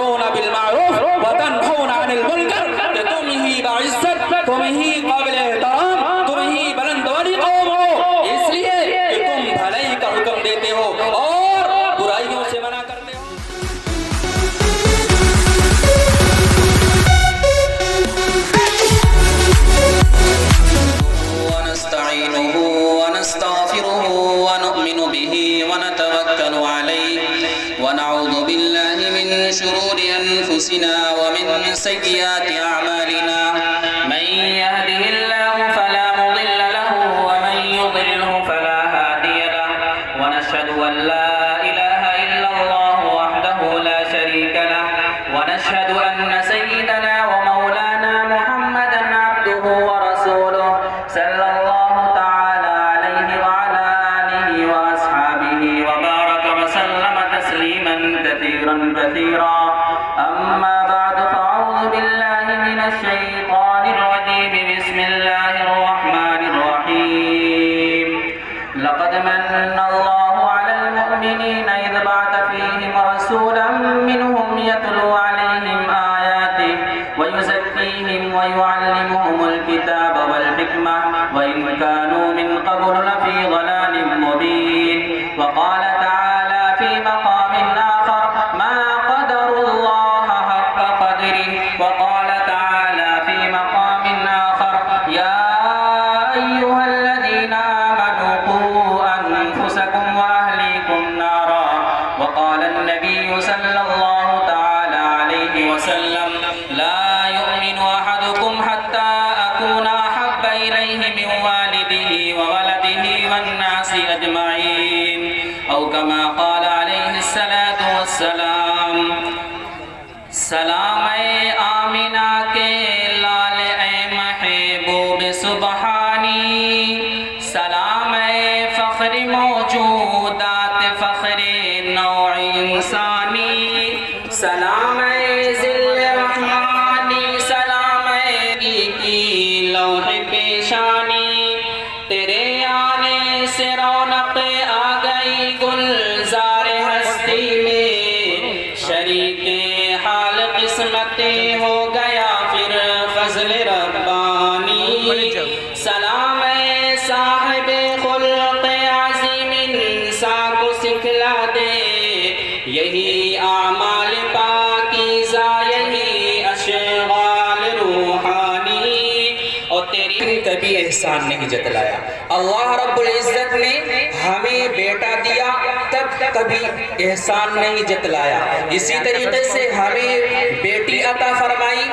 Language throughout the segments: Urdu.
تأمرون بالمعروف وتنهون عن المنکر کہ تم ہی باعزت، تم ہی قابل احترام، تم ہی بلند بڑی قوم ہو، اس لیے کہ تم بھلائی کا حکم دیتے ہو اور برائیوں سے منع کرتے ہو۔ ونستعينه ونستغفره ونؤمن به ونتوكل عليه ونعوذ بالله من شرور أنفسنا ومن سيئات أعمالنا من يهده الله فلا مضل له ومن يضلله فلا هادي له ونشهد أن لا إله إلا الله وحده لا شريك له ونشهد أن سيدنا ومولانا محمدا عبده ورسوله صلى الله تعالى عليه وعلى آله وأصحابه وبارك وسلم تسليما كثيرا كثيرا أما بعد فأعوذ بالله من الشيطان الرجيم بسم الله الرحمن الرحيم لقد من الله على المؤمنين إذ بعث فيهم رسولا منهم يتلو عليهم آياته ويزكيهم ويعلمهم الكتاب والحكمة وإن كانوا من قبل لفي ضلال مبين وقال تعالى في مقام آخر ما قدروا الله حق قدره وقال تعالى في مقام آخر يا أيها الذين آمنوا قوا أنفسكم وأهليكم نارا وقال النبي صلى الله تعالى عليه وسلم لا يؤمن أحدكم حتى أكون أحب إليه من والده وولده والناس أجمعين أو كما قال عليه الصلاة والسلام سلام اے آمنہ کے لال اے محبوب سبحانی سلام اے فخر موجودات فخر نوع انسانی سلام اے ذل رحمانی سلام اے کی لوح پیشانی تیرے آنے سے رونق آ گئی گلزار ہستی میں شریک حال قسمت ہو گیا پھر فضل ربانی سلام اے صاحب خلق عظیم انسان کو سکھلا دے یہی اعمال پاکیزہ یہی اشغال روحانی اور تیری کبھی احسان نہیں جتلایا۔ اللہ رب العزت نے ہمیں بیٹا دیا تب کبھی احسان نہیں جتلایا، اسی طریقے سے ہمیں بیٹی عطا فرمائی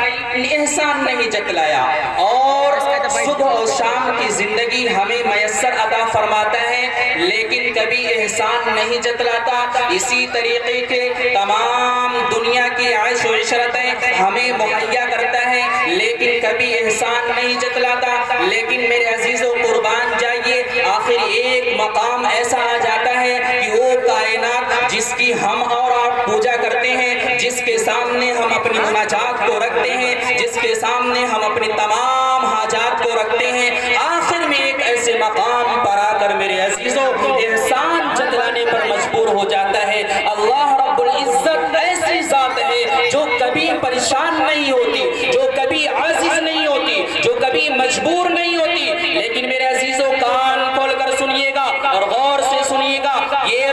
احسان نہیں جتلایا، اور صبح اور شام کی زندگی ہمیں میسر عطا فرماتا ہے لیکن کبھی احسان نہیں جتلاتا۔ اسی طریقے کے تمام دنیا کی عیش و عشرتیں ہمیں مہیا کرتا ہے لیکن کبھی احسان نہیں جتلاتا۔ لیکن میرے عزیزو قربان جائیے، آخر ایک مقام ایسا آ جاتا ہے کہ وہ کائنات جس کی ہم اور آپ پوجا کرتے ہیں، جس کے سامنے ہم اپنی مناجات کو رکھتے ہیں، جس کے سامنے ہم اپنی تمام حاجات کو رکھتے ہیں، آخر میں ایک ایسے مقام پر آ کر میرے عزیزو احسان جتلانے پر مجبور ہو جاتا ہے۔ اللہ رب العزت ایسی ذات ہے جو کبھی پریشان نہیں ہوتی، جو کبھی عاجز نہیں ہوتی، جو کبھی مجبور نہیں ہوتی۔ لیکن میرے عزیزو کان کھول کر سنیے گا اور غور سے سنیے گا، یہ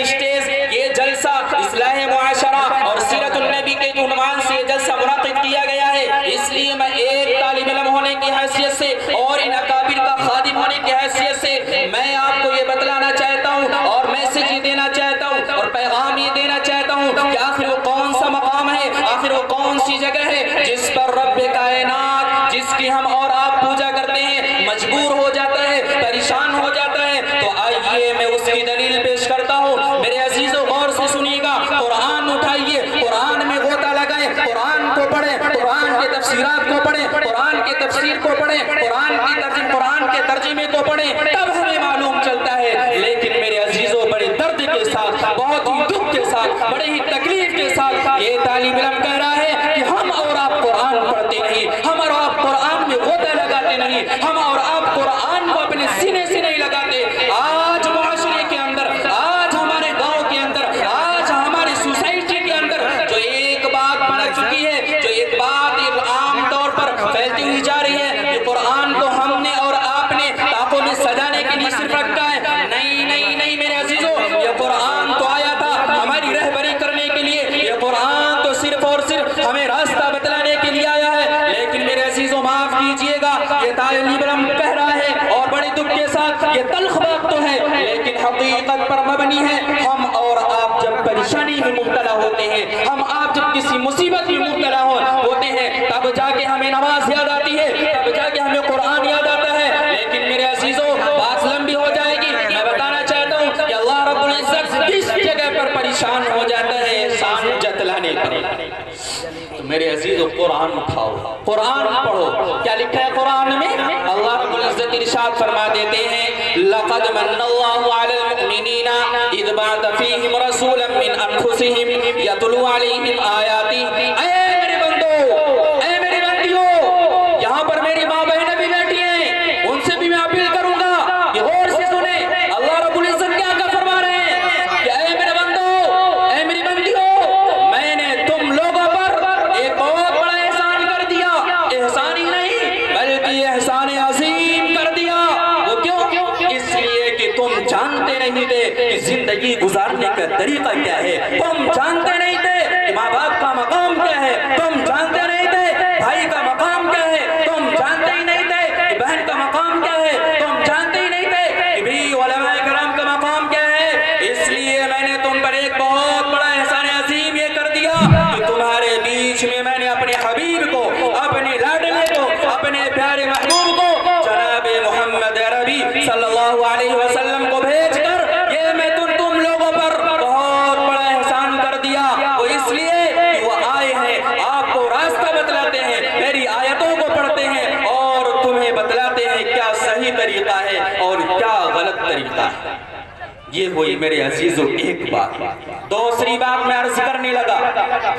اسٹیج، یہ جلسہ اصلاح معاشرہ اور سیرت النبی کے عنوان سے یہ جلسہ منعقد کیا گیا ہے، اس لیے میں ایک طالب علم ہونے کی حیثیت سے اور ان اکابر کا خادم ہونے کی حیثیت سے میں آپ کو یہ بتلانا چاہتا ہوں اور میسیج یہ دینا چاہتا ہوں اور پیغام یہ دینا چاہتا ہوں کہ آخر وہ کون سا مقام ہے، آخر وہ کون سی جگہ ہے جس پر رب کائنات جس کی ہم اور آپ پوجا کرتے ہیں مجبور ہو جاتا ہے، پریشان ہو جاتا ہے۔ تو آئیے میں اس کی دلیل پیش کرتا ہوں۔ میرے عزیزو غور سے سنیے گا، قرآن اٹھائیے، قرآن میں غوطہ لگائیں، قرآن کو پڑھیں، قرآن کے تفسیرات کو پڑھیں، قرآن کے تفسیر کو پڑھیں، قرآن کے ترجمے کو پڑھیں، تب ہمیں معلوم چلتا ہے۔ لیکن میرے عزیزو بڑے درد کے ساتھ، بہت ہی دکھ کے ساتھ، بڑے ہی تکلیف کے ساتھ یہ طالب علم کہہ رہا ہے کہ ہم اور آپ قرآن پڑھتے نہیں، ہم اور آپ قرآن میں غوطہ لگاتے نہیں، ہم اور آپ قرآن کو اپنے سینے سے نہیں لگاتے۔ آج معاشرے کے اندر، آج ہمارے گاؤں کے اندر، آج ہماری سوسائٹی کے اندر جو ایک بار حقیقت پر مبنی ہے۔ ہم اور آپ جب پریشانی میں مبتلا ہوتے ہیں، ہم آپ جب کسی مصیبت میں مبتلا ہوتے ہیں، تب جا کے ہمیں نماز یاد آتی ہے، تب جا کے ہمیں قرآن یاد آتا ہے۔ لیکن میرے عزیزوں بات لمبی ہو جائے گی، میں بتانا چاہتا ہوں کہ اللہ رب العزت کس جگہ پر پریشان ہو جاتا ہے احسان جتلانے پر۔ تو میرے عزیزو قرآن اٹھاؤ، قرآن پڑھو۔ کیا لکھا ہے قرآن میں؟ اللہ رب العزت ارشاد فرما دیتے ہیں لَقَدْ مَنَّ اللَّهُ عَلَى الْمُؤْمِنِينَ إِذْ بَعَثَ فِيهِمْ رَسُولًا مِّنْ أَنفُسِهِمْ يَتْلُو عَلَيْهِمْ آيَاتِهِ۔ اے میرے بندو، اے میری بندیوں، یہاں پر میری ماں بہنیں بھی بیٹھی ہیں، ان سے بھی میں اپیل کروں گا کہ غور سے سنیں اللہ رب العزت کیا فرما رہے ہیں کہ اے میرے بندو، اے میری بندیوں، میں نے تم لوگوں پر ایک بہت بڑا احسان کر دیا۔ احسان ہی نہیں بلکہ احسان عظیم کر دیا۔ وہ کیوں؟ اس لیے کہ تم جانتے نہیں تھے کہ زندگی گزارنے کا طریقہ کیا ہے، تم جانتے نہیں تھے کہ ماں باپ کا مقام کیا ہے، تم جانتے نہیں تھے بھائی کا مقام کیا ہے، تم جانتے ہی نہیں تھے کہ بہن کا مقام کیا ہے، تم جانتے ہی نہیں تھے کہ بھی علماء کرام کا مقام کیا ہے۔ اس لیے میں نے تم پر ایک بہت بڑا احسان عظیم یہ کر دیا کہ تمہارے بیچ میں میں نے اپنے حبیب کو، اپنے لاڈلے کو، اپنے پیارے محبوب کو، جناب محمد عربی صلی اللہ علیہ وسلم کو بھیج کر یہ میں تم لوگوں پر بہت بڑا احسان کر دیا۔ وہ اس لیے کہ وہ آئے ہیں، آپ کو راستہ بتلاتے ہیں، میری آیتوں کو پڑھتے ہیں اور تمہیں بتلاتے ہیں کیا صحیح طریقہ ہے اور کیا غلط طریقہ ہے۔ یہ ہوئی میرے عزیزو ایک بات۔ دوسری بات میں عرض کرنے لگا،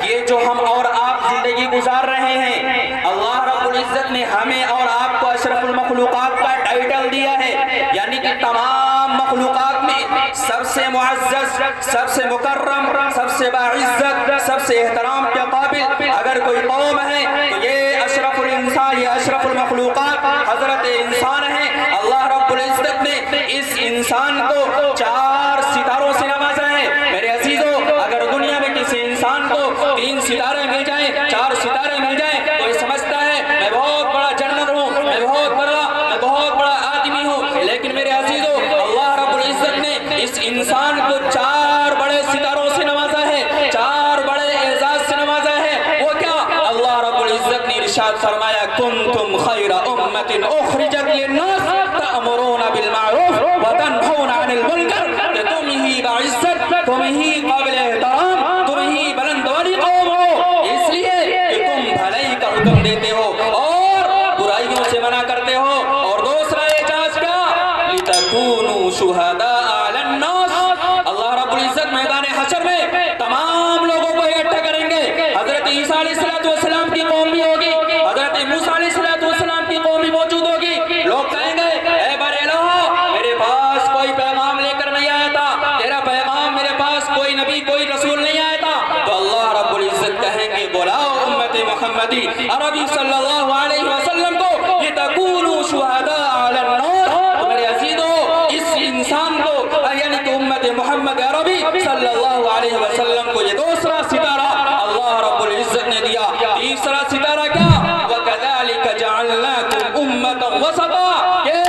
یہ جو ہم اور آپ زندگی گزار رہے ہیں، اللہ رب العزت نے ہمیں اور آپ کو اشرف المخلوقات کا ٹائٹل دیا ہے، یعنی کہ تمام مخلوقات میں سب سے معزز، سب سے مکرم، سب سے باعزت، سب سے احترام کے قابل اگر کوئی قوم ہے تو یہ اشرف الانسان، یہ اشرف المخلوقات حضرت انسان ہے۔ اللہ رب العزت نے اس انسان کو 4 ستاروں سے نوازا ہے۔ میرے عزیزو اگر دنیا میں کسی انسان کو 3 ستارے مل جائیں، 4 ستارے مل جائیں تو یہ سمجھتا ہے میں بہت بڑا جنرل ہوں، میں بہت بڑا آدمی ہوں۔ لیکن میرے عزیزو اللہ رب العزت نے اس انسان کو 4 بڑے ستاروں سے نوازا ہے، 4 بڑے اعزاز سے نوازا ہے۔ وہ کیا؟ اللہ رب العزت نے ارشاد فرمایا کنتم خیر امت اخرجت للناس تأمرون بالمعروف وتنہون عن المنکر، کہ تم ہی باعزت، تم ہی قابل احترام، تم ہی بلند والی قوم ہو، اس لیے کہ تم بھلائی کا حکم دیتے ہو اور برائیوں سے منع کرتے ہو۔ اور دوسرا اعزاز کیا؟ لتکونوا شہداء علی الناس۔ اللہ رب العزت میدان حشر میں تمام لوگوں کو اکٹھا کریں گے۔ حضرت عیسیٰ علیہ السلام کی قوم بھی ہوگی، حضرت موسیٰ علیہ السلام کی قوم بھی موجود ہوگی۔ لوگ کہیں گے اے بر الہ، میرے پاس کوئی پیغام لے کر نہیں آیا تھا، تیرا پیغام میرے پاس کوئی نبی کوئی رسول نہیں آیا تھا۔ تو اللہ رب العزت کہیں گے بلاؤ امت محمدی عربی صلی اللہ علیہ وسلم کو، لتکونوا شہداء علی الناس۔ تو میرے عزیزو اس انسان کو یعنی کہ امت محمد عربی صلی اللہ علیہ وسلم کو یہ دوسرا ستارہ اللہ رب العزت نے دیا۔ تیسرا ستارہ کیا؟ وَكَذَلِكَ جَعَلْنَاكُمْ أُمَّةً وَسَطًا، اے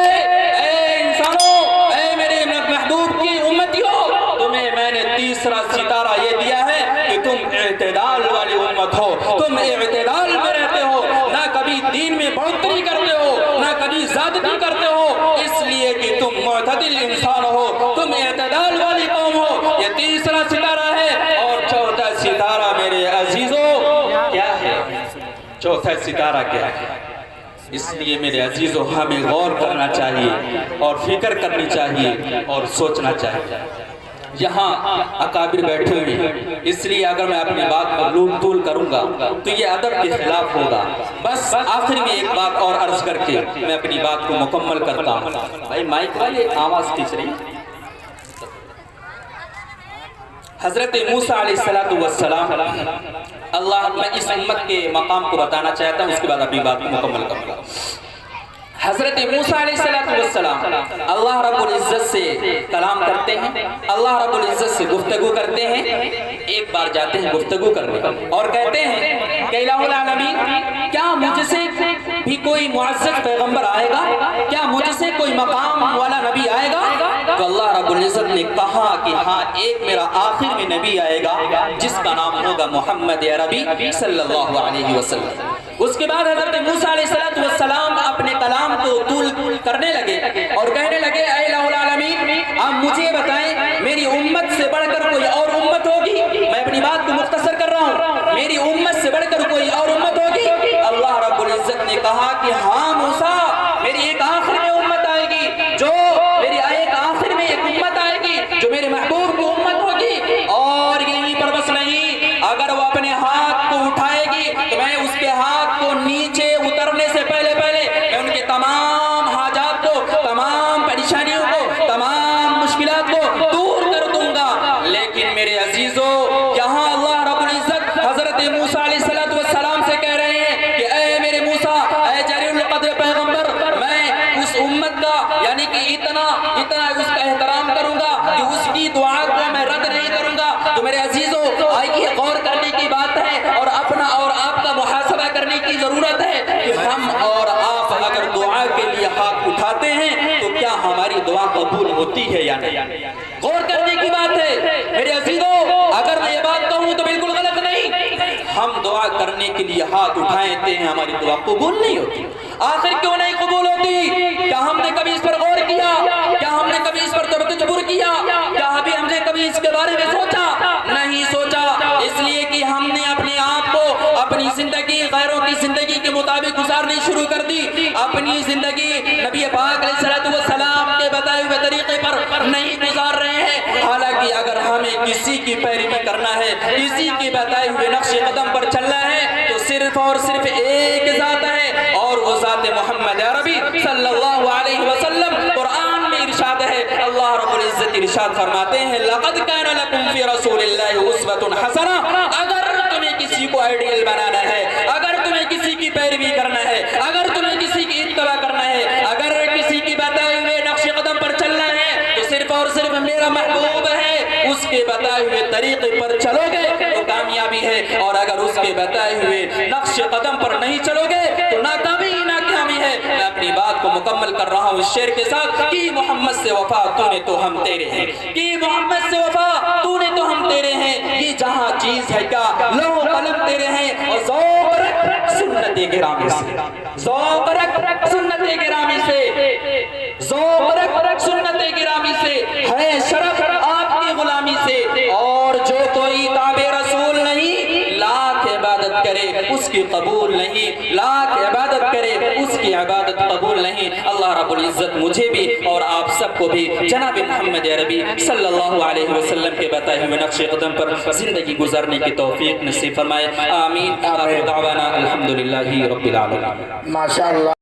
انسانوں، اے میرے محبوب کی امتیوں، تمہیں میں نے تیسرا ستارہ یہ دیا ہے کہ تم اعتدال والی امت ہو، تم اعتدال میں رہتے ہو، نہ کبھی دین میں بڑھوتری کرتے ہو، نہ کبھی زیادتی کرتے ہو، اس لیے کہ تم معتدل انسان ہو، تم اعتدال والی قوم ہو۔ یہ تیسرا ستارہ ہے۔ اور چوتھا ستارہ میرے عزیزو کیا ہے؟ چوتھا ستارہ کیا ہے؟ اس لیے میرے عزیزو ہمیں غور کرنا چاہیے اور فکر کرنی چاہیے اور سوچنا چاہیے۔ یہاں اکابر بیٹھے ہوئے ہیں، اس لیے اگر میں اپنی بات کو لول طول کروں گا تو یہ ادب کے خلاف ہوگا۔ بس آخر میں ایک بات اور عرض کر کے میں اپنی بات کو مکمل کرتا ہوں۔ بھائی مائک والے آواز کھینچ رہی ہیں۔ حضرت موسیٰ علیہ السلام، اللہ میں اس امت کے مقام کو بتانا چاہتا ہوں، اس کے بعد اپنی بات کو مکمل کروں گا۔ حضرت موسیٰ علیہ السلام اللہ رب العزت سے کلام کرتے ہیں، اللہ رب العزت سے گفتگو کرتے ہیں۔ ایک بار جاتے ہیں گفتگو کرنے اور کہتے ہیں کہ الہ العالمین، کیا مجھ سے بھی کوئی معزز پیغمبر آئے گا؟ کیا مجھ سے کوئی مقام والا نبی آئے گا؟ تو اللہ رب العزت نے کہا کہ ہاں ایک میرا آخر میں نبی آئے گا جس کا نام ہوگا محمد عربی صلی اللہ علیہ وسلم۔ اس کے بعد حضرت موسیٰ علیہ السلام اپنے کلام کو طول کرنے لگے اور کہنے لگے اے الہ العالمین آپ مجھے بتائیں میری امت سے بڑھ کر کوئی اور امت ہوگی؟ میں اپنی بات کو مختصر کر رہا ہوں، میری امت سے بڑھ کر کوئی اور امت ہوگی؟ اللہ رب العزت نے کہا کہ ہاں موسیٰ میری ایک آخر میں امت آئے گی، جو میری ایک آخر میں ایک امت آئے گی جو میرے محبوب کی امت ہوگی، اور یہیں پر بس نہیں، اگر وہ اپنے ہاتھ کو اٹھائے گی تو میں اس کے ہاتھ کو نیچے اترنے سے پہلے میں ان کے تمام حاجات کو، تمام پریشانیوں کو، تمام مشکلات کو دور کر دوں گا۔ لیکن میرے عزیزو یہاں اللہ رب العزت حضرت موسیٰ علیہ السلام سے کہہ رہے ہیں کہ اے میرے موسیٰ، اے جلیل القدر پیغمبر، میں اس امت کا یعنی کہ اتنا اس کا احترام کروں گا کہ اس کی دعا کو میں رد نہیں کروں گا۔ تو میرے عزیزو آئیے غور کرنے کی بات ہے اور اپنا اور آپ کا محاسبہ کرنے کی ضرورت ہے کہ ہم اور آپ اگر دعا کے لیے ہاتھ اٹھاتے ہیں تو کیا ہماری دعا قبول ہوتی ہے یا نہیں؟ غور کرنے کی بات ہے میرے عزیزو، اگر میں یہ بات کہوں تو بالکل غلط نہیں، ہم دعا کرنے کے لیے ہاتھ اٹھاتے ہیں ہماری دعا قبول نہیں ہوتی۔ آخر کیوں نہیں قبول ہوتی؟ کیا ہم نے کبھی اس پر غور کیا؟ کیا ہم نے کبھی اس پر تدبر کیا؟ کیا ہم نے کبھی اس کے بارے میں سوچا؟ نہیں سوچا، اس لیے کہ ہم نے اپنے آپ کو اپنی زندگی غیروں کی زندگی کے مطابق گزارنی شروع کر دی، اپنی زندگی نبی پاک علیہ السلام کے بتائے ہوئے طریقے پر نہیں گزار رہے ہیں۔ حالانکہ اگر ہمیں کسی کی پیروی کرنا ہے، کسی کی بتائے ہوئے نقش قدم پر چلنا ہے تو صرف اور صرف ایک ذات ہے اور وہ ذات محمد عربی صلی اللہ علیہ وسلم۔ قرآن میں ارشاد ہے، اللہ رب العزت ارشاد فرماتے ہیں لَقَدْ كَانَ لَكُمْ فِي رَسُولِ اللَّهِ أُسْوَةٌ حَسَنَةٌ۔ اگر تمہیں کسی کو آئیڈیل بنانا ہے، اگر تمہیں کسی کی پیروی کرنا ہے، اگر تمہیں کسی کی اتباع کرنا ہے، اگر کسی کی بتائے ہوئے نقش قدم پر چلنا ہے تو صرف اور صرف میرا محبوب ہے، اس کے بتائے ہوئے طریقے پر چلو گے تو کامیابی ہے، اور اگر اس کے بتائے ہوئے نقش قدم پر نہیں چلو گے تو ناکامی ہی ناکامی ہے۔ میں اپنی بات کو مکمل کر رہا ہوں اس شعر کے ساتھ کہ محمد سے وفا تو نے تو ہم تیرے ہیں، کہ محمد سے وفا تو نے تو ہم تیرے ہیں، یہ جہاں چیز ہے کیا لوح قلم تیرے ہیں، اور ذوق رکھ سنت گرامی سے، ذوق رکھ سنت گرامی سے، ذوق رکھ سنت گرامی سے، ہے شرف آپ کی غلامی سے، اور جو کوئی تابع رسول نہیں لاکھ عبادت کرے اس کی قبول نہیں، لاکھ عبادت کرے اس کی عبادت قبول نہیں۔ اللہ رب العزت مجھے بھی اور آپ سب کو بھی جناب محمد عربی صلی اللہ علیہ وسلم کے بتائے ہوئے نقش قدم پر زندگی گزارنے کی توفیق نصیب فرمائے، آمین۔ آخر دعوانا الحمدللہ رب العالمین۔ ماشاءاللہ۔